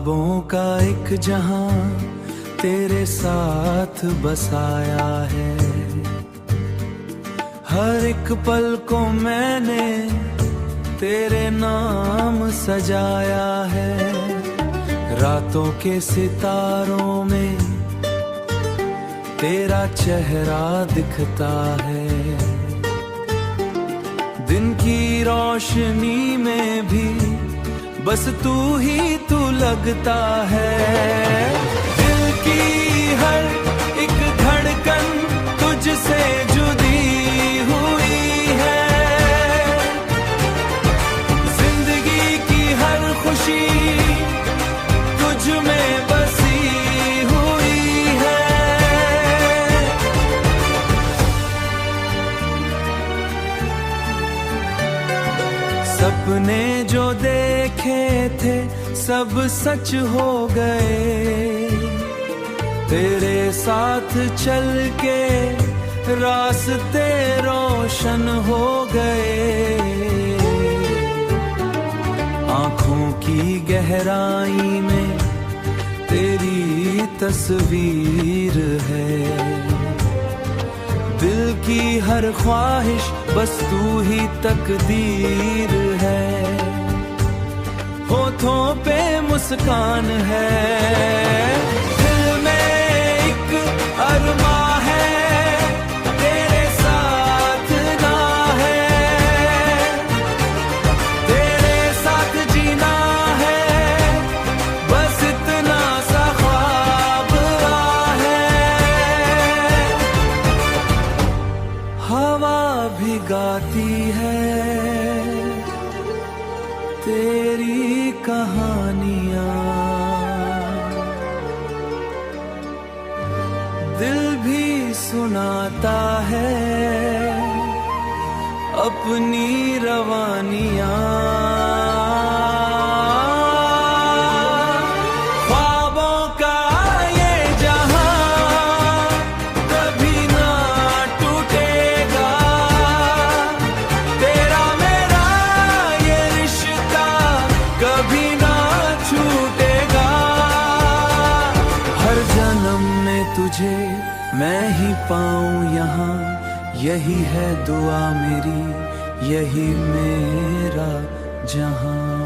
ख्वाबों का एक जहां तेरे साथ बसाया है। हर एक पल को मैंने तेरे नाम सजाया है। रातों के सितारों में तेरा चेहरा दिखता है। दिन की रोशनी में भी बस तू ही तू लगता है। दिल की हर एक धड़कन तुझसे जुड़ी हुई है। जिंदगी की हर खुशी तुझ में बसी हुई है। सपने जो देखे थे सब सच हो गए। तेरे साथ चल के रास्ते रोशन हो गए। आँखों की गहराई में तेरी तस्वीर है। दिल की हर ख्वाहिश बस तू ही तकदीर है। होठों पे मुस्कान है। दिल में एक अरमां है तेरे साथ ना है। तेरे साथ जीना है बस इतना सा ख्वाब है। हवा भी गाती है तेरी कहानियां। दिल भी सुनाता है अपनी रवानियां। ख्वाबों का ये जहां कभी ना टूटेगा। तेरा मेरा ये रिश्ता कभी ना छूटेगा। हर जन्म में तुझे मैं ही पाऊं यहाँ। यही है दुआ मेरी, यही मेरा जहां।